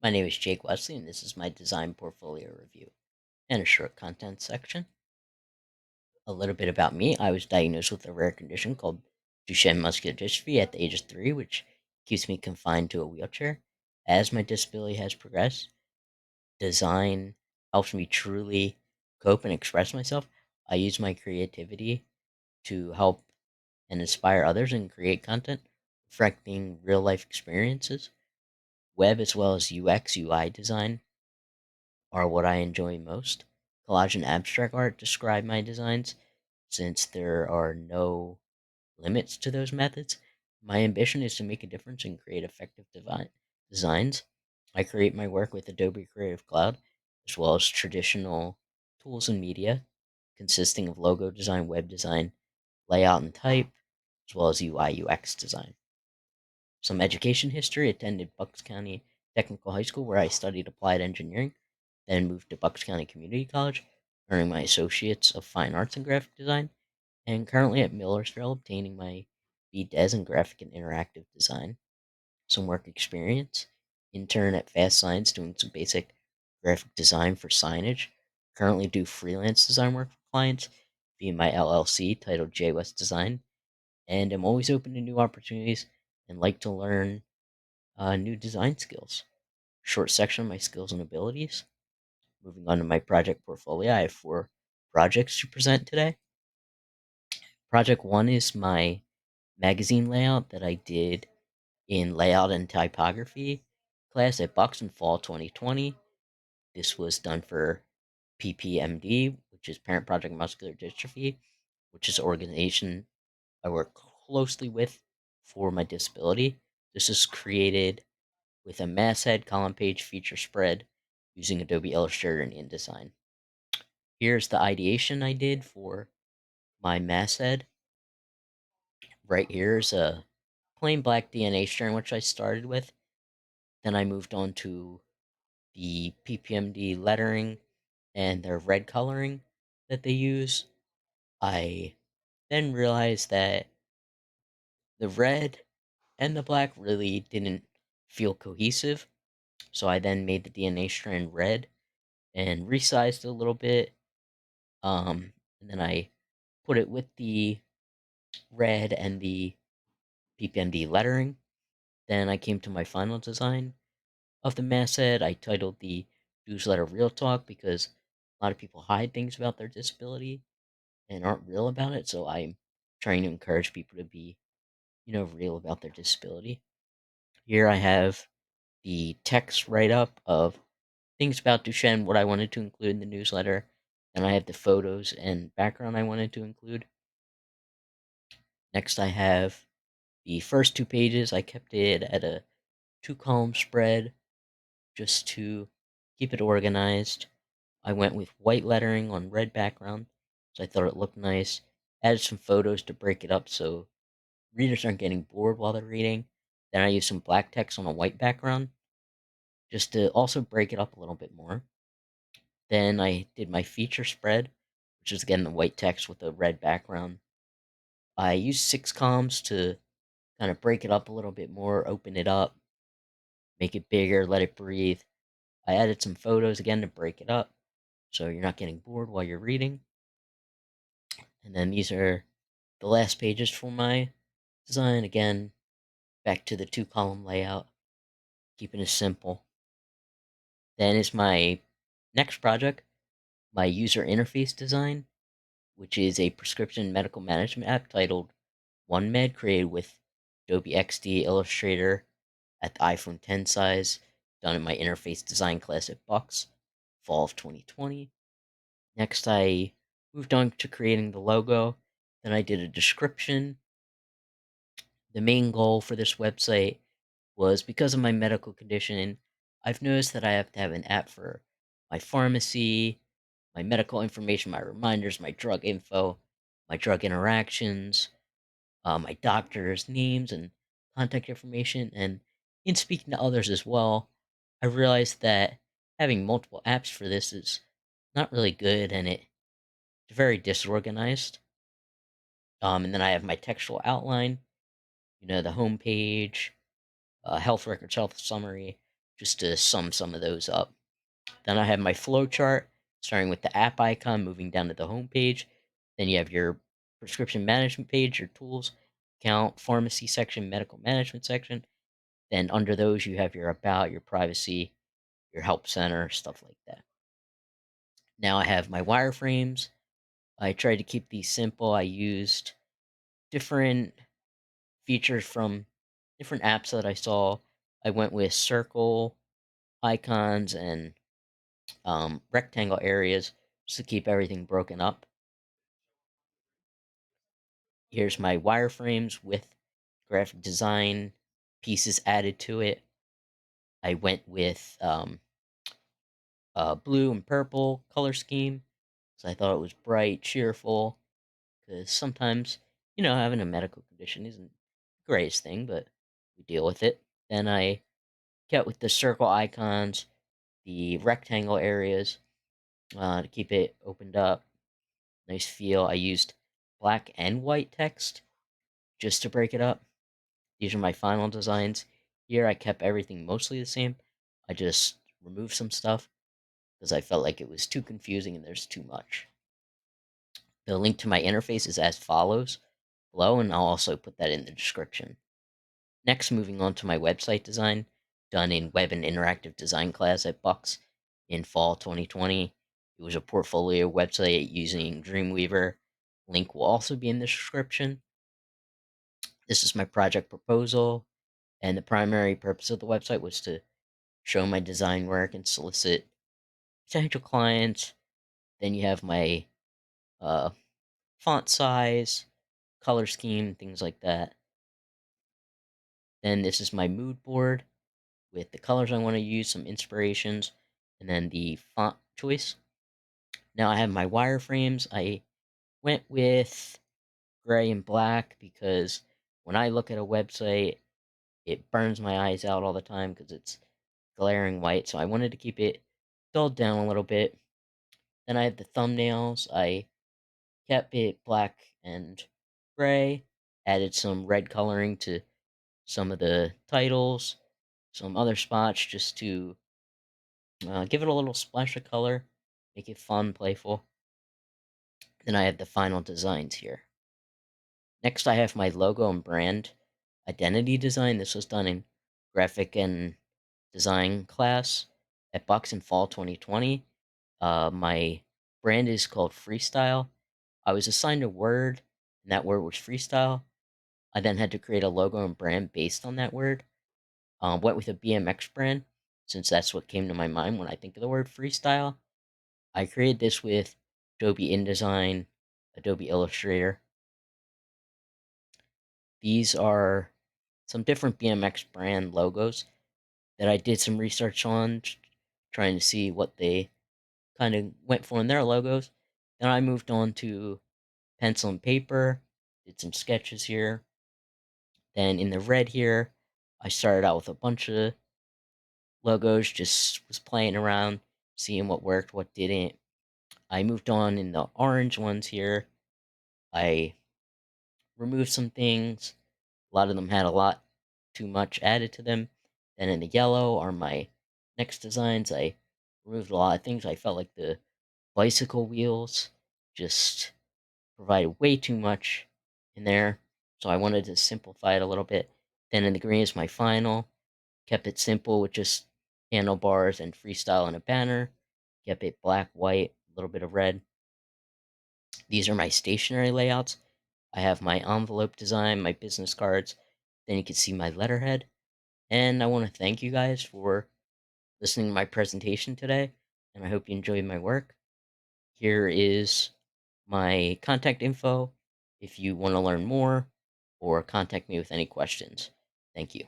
My name is Jake Wesley, and this is my design portfolio review and a short content section. A little bit about me: I was diagnosed with a rare condition called Duchenne muscular dystrophy at the age of 3, which keeps me confined to a wheelchair. As my disability has progressed, design helps me truly cope and express myself. I use my creativity to help and inspire others and create content reflecting real life experiences. Web as well as UX, UI design are what I enjoy most. Collage and abstract art describe my designs since there are no limits to those methods. My ambition is to make a difference and create effective designs. I create my work with Adobe Creative Cloud as well as traditional tools and media consisting of logo design, web design, layout and type, as well as UI UX design. Some education history: attended Bucks County Technical High School where I studied applied engineering, then moved to Bucks County Community College, earning my Associates of Fine Arts in Graphic Design, and currently at Millersville obtaining my BDES in Graphic and Interactive Design. Some work experience: intern at Fast Science doing some basic graphic design for signage. Currently do freelance design work for clients via my LLC titled J West Design, and am always open to new opportunities and like to learn new design skills. Short section of my skills and abilities. Moving on to my project portfolio, I have 4 projects to present today. Project 1 is my magazine layout that I did in layout and typography class at Bucks in fall 2020. This was done for PPMD, which is Parent Project Muscular Dystrophy, which is an organization I work closely with for my disability. This is created with a masthead, column page, feature spread using Adobe Illustrator and InDesign. Here's the ideation I did for my masthead. Right here is a plain black DNA strand, which I started with. Then I moved on to the PPMD lettering and their red coloring that they use. I then realized that the red and the black really didn't feel cohesive. So I then made the DNA strand red and resized it a little bit. And then I put it with the red and the PPMD lettering. Then I came to my final design of the masthead. I titled the newsletter Real Talk because a lot of people hide things about their disability and aren't real about it. So I'm trying to encourage people to be, real about their disability. Here I have the text write up of things about Duchenne, what I wanted to include in the newsletter. And I have the photos and background I wanted to include. Next, I have the first 2 pages. I kept it at a 2-column spread just to keep it organized. I went with white lettering on red background, so I thought it looked nice. Added some photos to break it up so readers aren't getting bored while they're reading. Then I used some black text on a white background just to also break it up a little bit more. Then I did my feature spread, which is again the white text with a red background. I used 6 columns to kind of break it up a little bit more, open it up, make it bigger, let it breathe. I added some photos again to break it up so you're not getting bored while you're reading. And then these are the last pages for my design. Again, back to the 2-column layout, keeping it simple. Then is my next project, my user interface design, which is a prescription medical management app titled OneMed, created with Adobe XD Illustrator at the iPhone 10 size, done in my interface design class at Bucks, fall of 2020. Next, I moved on to creating the logo. Then I did a description. The main goal for this website was because of my medical condition, I've noticed that I have to have an app for my pharmacy, my medical information, my reminders, my drug info, my drug interactions, my doctor's names and contact information. And in speaking to others as well, I realized that having multiple apps for this is not really good and it's very disorganized. And then I have my textual outline, the home page, health records, health summary, just to sum some of those up. Then I have my flow chart, starting with the app icon, moving down to the home page. Then you have your prescription management page, your tools, account, pharmacy section, medical management section. Then under those, you have your about, your privacy, your help center, stuff like that. Now I have my wireframes. I tried to keep these simple. I used different features from different apps that I saw. I went with circle icons and rectangle areas just to keep everything broken up. Here's my wireframes with graphic design pieces added to it. I went with blue and purple color scheme, so I thought it was bright, cheerful. Because sometimes, having a medical condition isn't the greatest thing, but we deal with it. Then I kept with the circle icons, the rectangle areas to keep it opened up. Nice feel. I used black and white text just to break it up. These are my final designs. Here I kept everything mostly the same. I just removed some stuff because I felt like it was too confusing and there's too much. The link to my interface is as follows below, and I'll also put that in the description. Next, moving on to my website design, done in Web and Interactive Design class at Bucks in fall 2020. It was a portfolio website using Dreamweaver. Link will also be in the description. This is my project proposal, and the primary purpose of the website was to show my design work and solicit potential clients. Then you have my uh, font size, color scheme, things like that. Then this is my mood board with the colors I want to use, some inspirations, and then the font choice. Now I have my wireframes. I went with gray and black because when I look at a website, it burns my eyes out all the time because it's glaring white. So I wanted to keep it dulled down a little bit. Then I have the thumbnails. I kept it black and gray, added some red coloring to some of the titles, some other spots just to give it a little splash of color, make it fun, playful. Then I have the final designs here. Next, I have my logo and brand identity design. This was done in graphic and design class at Bucks in fall 2020. My brand is called Freestyle. I was assigned a word, and that word was freestyle. I then had to create a logo and brand based on that word. Went with a BMX brand, since that's what came to my mind when I think of the word freestyle. I created this with Adobe InDesign, Adobe Illustrator. These are some different BMX brand logos that I did some research on, trying to see what they kind of went for in their logos. Then I moved on to pencil and paper, did some sketches here. Then in the red here, I started out with a bunch of logos, just was playing around, seeing what worked, what didn't. I moved on in the orange ones here. I removed some things. A lot of them had a lot too much added to them. Then in the yellow are my next designs. I removed a lot of things. I felt like the bicycle wheels just provided way too much in there. So I wanted to simplify it a little bit. Then in the green is my final. Kept it simple with just handlebars and freestyle and a banner. Kept it black, white, a little bit of red. These are my stationery layouts. I have my envelope design, my business cards. Then you can see my letterhead. And I want to thank you guys for listening to my presentation today. And I hope you enjoyed my work. Here is my contact info if you want to learn more or contact me with any questions. Thank you.